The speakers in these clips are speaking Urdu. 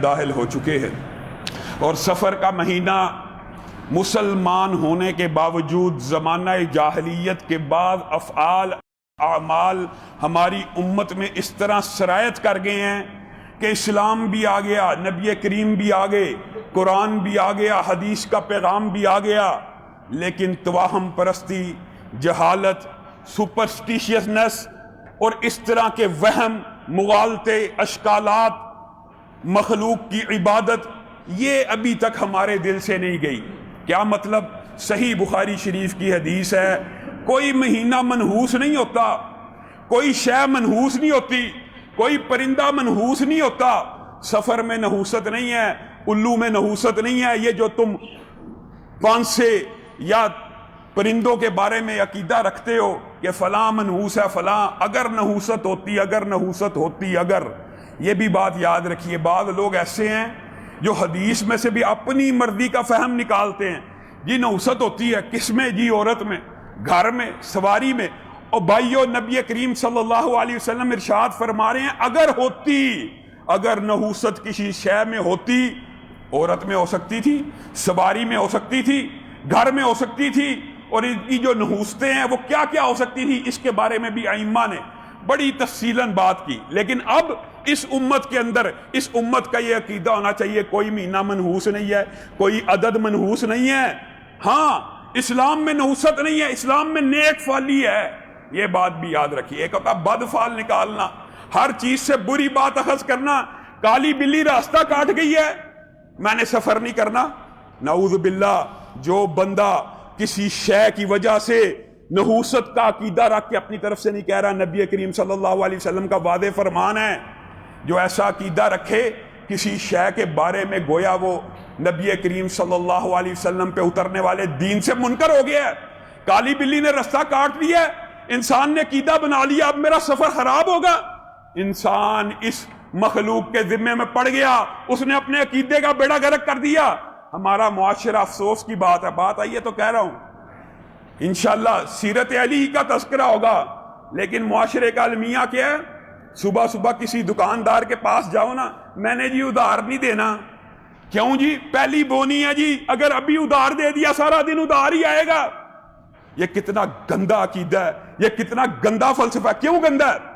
داخل ہو چکے ہیں، اور سفر کا مہینہ مسلمان ہونے کے باوجود زمانہ جاہلیت کے بعد افعال اعمال ہماری امت میں اس طرح سرایت کر گئے ہیں کہ اسلام بھی آ گیا، نبی کریم بھی آ گئے، قرآن بھی آ گیا، حدیث کا پیغام بھی آ گیا، لیکن توہم پرستی، جہالت، سپرسٹیشنس اور اس طرح کے وہم، مغالطے، اشکالات، مخلوق کی عبادت، یہ ابھی تک ہمارے دل سے نہیں گئی۔ کیا مطلب؟ صحیح بخاری شریف کی حدیث ہے، کوئی مہینہ منحوس نہیں ہوتا، کوئی شے منحوس نہیں ہوتی، کوئی پرندہ منحوس نہیں ہوتا، سفر میں نحوست نہیں ہے، الو میں نحوست نہیں ہے۔ یہ جو تم پانسے یا پرندوں کے بارے میں عقیدہ رکھتے ہو کہ فلاں منحوس ہے، فلاں، اگر نحوست ہوتی، اگر نحوست ہوتی، اگر، یہ بھی بات یاد رکھیے، بعض لوگ ایسے ہیں جو حدیث میں سے بھی اپنی مرضی کا فہم نکالتے ہیں۔ جی نحوست ہوتی ہے کس میں؟ جی عورت میں، گھر میں، سواری میں۔ اور بھائیو، نبی کریم صلی اللہ علیہ وسلم ارشاد فرما رہے ہیں اگر ہوتی، اگر نحوست کسی شے میں ہوتی، عورت میں ہو سکتی تھی، سواری میں ہو سکتی تھی، گھر میں ہو سکتی تھی، اور ان کی جو نحوستیں ہیں وہ کیا کیا ہو سکتی تھی، اس کے بارے میں بھی ائمہ نے بڑی تفصیلاً بات کی۔ لیکن اب اس امت کے اندر، اس امت کا یہ عقیدہ ہونا چاہیے کوئی مہینہ منحوس نہیں ہے، کوئی عدد منحوس نہیں ہے۔ ہاں، اسلام میں نحوست نہیں ہے، اسلام میں نیک فعلی ہے، یہ بات بھی یاد رکھیے۔ ایک ہوتا بد فعل نکالنا، ہر چیز سے بری بات اخذ کرنا، کالی بلی راستہ کاٹ گئی ہے، میں نے سفر نہیں کرنا، نعوذ باللہ۔ جو بندہ کسی شے کی وجہ سے نحوست کا عقیدہ رکھ کے، اپنی طرف سے نہیں کہہ رہا، نبی کریم صلی اللہ علیہ وسلم کا واضح فرمان ہے، جو ایسا عقیدہ رکھے کسی شے کے بارے میں گویا وہ نبی کریم صلی اللہ علیہ وسلم پہ اترنے والے دین سے منکر ہو گیا ہے۔ کالی بلی نے رستہ کاٹ دیا، انسان نے عقیدہ بنا لیا اب میرا سفر خراب ہوگا، انسان اس مخلوق کے ذمے میں پڑ گیا، اس نے اپنے عقیدے کا بیڑا غرق کر دیا۔ ہمارا معاشرہ، افسوس کی بات ہے، بات آئی ہے تو کہہ رہا ہوں، انشاءاللہ سیرت علی کا تذکرہ ہوگا، لیکن معاشرے کا المیہ کیا ہے؟ صبح صبح کسی دکاندار کے پاس جاؤ نا، میں نے جی ادھار نہیں دینا۔ کیوں جی؟ پہلی بونی ہے جی، اگر ابھی ادھار دے دیا سارا دن ادھار ہی آئے گا۔ یہ کتنا گندا عقیدہ ہے، یہ کتنا گندا فلسفہ ہے۔ کیوں گندا ہے؟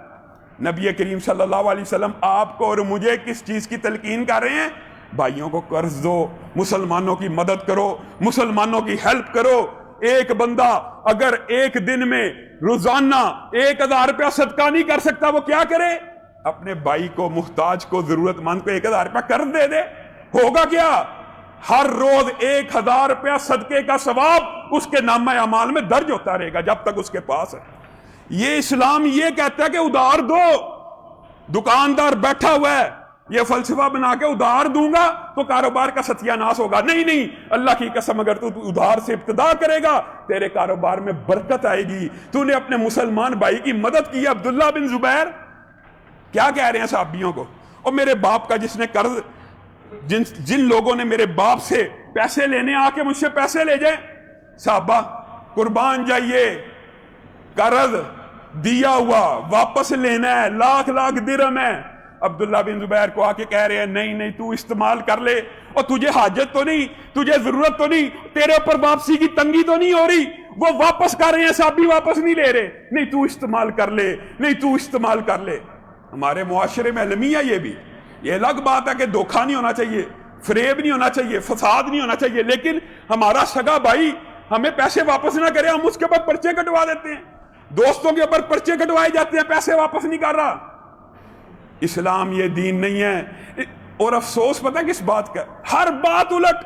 نبی کریم صلی اللہ علیہ وسلم آپ کو اور مجھے کس چیز کی تلقین کر رہے ہیں؟ بھائیوں کو قرض دو، مسلمانوں کی مدد کرو، مسلمانوں کی ہیلپ کرو۔ ایک بندہ اگر ایک دن میں روزانہ 1000 روپیہ صدقہ نہیں کر سکتا، وہ کیا کرے؟ اپنے بھائی کو، محتاج کو، ضرورت مند کو 1000 روپیہ قرض دے دے۔ ہوگا کیا؟ ہر روز 1000 روپیہ صدقے کا ثواب اس کے نامہ اعمال میں درج ہوتا رہے گا جب تک اس کے پاس ہے۔ یہ اسلام یہ کہتا ہے کہ ادھار دو۔ دکاندار بیٹھا ہوا ہے، یہ فلسفہ بنا کے ادھار دوں گا تو کاروبار کا ستیہ ناش ہوگا۔ نہیں نہیں، اللہ کی قسم، اگر تو ادھار سے ابتدا کرے گا تیرے کاروبار میں برکت آئے گی۔ تو نے اپنے مسلمان بھائی کی مدد کی۔ عبداللہ بن زبیر کیا کہہ رہے ہیں صحابیوں کو؟ اور میرے باپ کا جس نے قرض، جن لوگوں نے میرے باپ سے پیسے لینے آ کے مجھ سے پیسے لے جائیں، صحابہ قربان جائیے، قرض دیا ہوا واپس لینا ہے، لاکھ درہم ہے۔ عبداللہ بن زبیر کو آ کے کہہ رہے ہیں نہیں نہیں، تو استعمال کر لے، اور تجھے حاجت تو نہیں، تجھے ضرورت تو نہیں، تیرے اوپر واپسی کی تنگی تو نہیں ہو رہی۔ وہ واپس کر رہے ہیں، صحابی واپس نہیں لے رہے، نہیں تو استعمال کر لے، نہیں تو استعمال کر لے۔ ہمارے معاشرے میں المیہ یہ بھی، یہ الگ بات ہے کہ دھوکہ نہیں ہونا چاہیے، فریب نہیں ہونا چاہیے، فساد نہیں ہونا چاہیے، لیکن ہمارا سگا بھائی ہمیں پیسے واپس نہ کرے، ہم اس کے اوپر پرچے کٹوا دیتے ہیں، دوستوں کے اوپر پرچے کٹوائے جاتے ہیں، پیسے واپس نہیں کر رہا۔ اسلام یہ دین نہیں ہے۔ اور افسوس پتہ کس بات کا؟ ہر بات الٹ،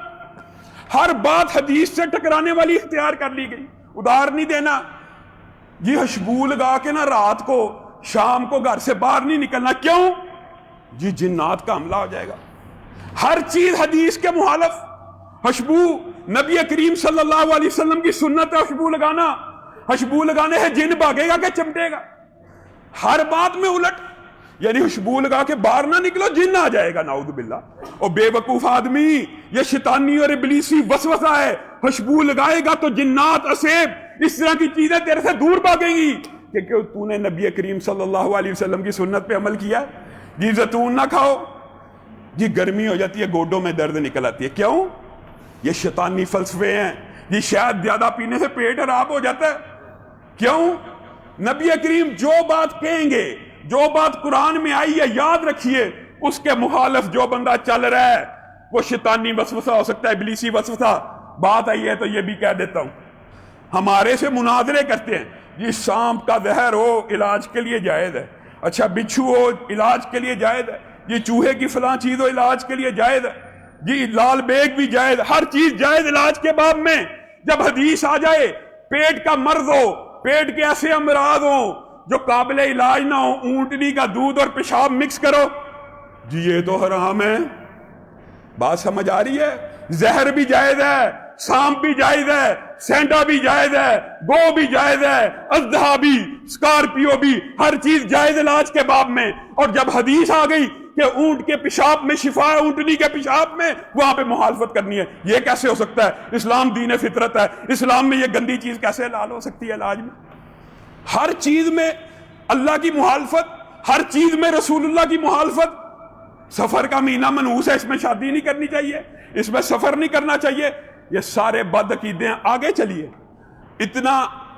ہر بات حدیث سے ٹکرانے والی اختیار کر لی گئی۔ ادھار نہیں دینا جی، خوشبو لگا کے نا رات کو، شام کو گھر سے باہر نہیں نکلنا۔ کیوں جی؟ جنات کا حملہ ہو جائے گا۔ ہر چیز حدیث کے مخالف۔ خوشبو نبی کریم صلی اللہ علیہ وسلم کی سنت ہے، خوشبو لگانا، خوشبو لگانے سے جن بھاگے گا کہ چمٹے گا۔ ہر بات میں الٹ، یعنی خوشبو لگا کے باہر نہ نکلو، جن آ جائے گا، نعوذ باللہ۔ اور بے وقوف آدمی، یہ شیطانی اور ابلیسی وسوسہ ہے، خوشبو لگائے گا تو جنات، اسیب، اس طرح کی چیزیں تیرے سے دور بھاگیں گی، کہ تو نے نبی کریم صلی اللہ علیہ وسلم کی سنت پہ عمل کیا۔ جی زیتون نہ کھاؤ، جی گرمی ہو جاتی ہے گوڈوں میں درد نکل آتی ہے. کیوں؟ یہ شیطانی فلسفے ہیں. جی شاید زیادہ پینے سے پیٹ خراب ہو جاتا ہے. کیوں؟ نبی کریم جو بات کہیں گے، جو بات قرآن میں آئی ہے، یاد رکھیے اس کے مخالف جو بندہ چل رہا ہے وہ شیطانی وسوسہ ہو سکتا ہے، ابلیسی وسوسہ. بات آئی ہے تو یہ بھی کہہ دیتا ہوں، ہمارے سے مناظرے کرتے ہیں. جی سانپ کا زہر ہو علاج کے لیے جائز ہے. اچھا بچھو ہو علاج کے لیے جائز ہے. یہ چوہے کی فلاں چیز ہو علاج کے لیے جائز ہے. جی لال بیگ بھی جائز، ہر چیز جائز علاج کے باب میں. جب حدیث آ جائے پیٹ کا مرض ہو، پیٹ کے ایسے امراض ہوں جو قابل علاج نہ ہو، اونٹنی کا دودھ اور پیشاب مکس کرو، جی یہ تو حرام ہے. بات سمجھ آ رہی ہے؟ زہر بھی جائز ہے، سانپ بھی جائز ہے، سینڈا بھی جائز ہے، گو بھی جائز ہے، اژدہا بھی، اسکارپیو بھی، ہر چیز جائز علاج کے باب میں. اور جب حدیث آ گئی کہ اونٹ کے پیشاب میں شفا ہے، اونٹنی کے پیشاب میں، وہاں پہ مخالفت کرنی ہے. یہ کیسے ہو سکتا ہے؟ اسلام دین فطرت ہے، اسلام میں یہ گندی چیز کیسے حلال ہو سکتی ہے علاج میں؟ ہر چیز میں اللہ کی مخالفت، ہر چیز میں رسول اللہ کی مخالفت. سفر کا مہینہ منحوس ہے، اس میں شادی نہیں کرنی چاہیے، اس میں سفر نہیں کرنا چاہیے. یہ سارے بد عقیدے ہیں. آگے چلیے. اتنا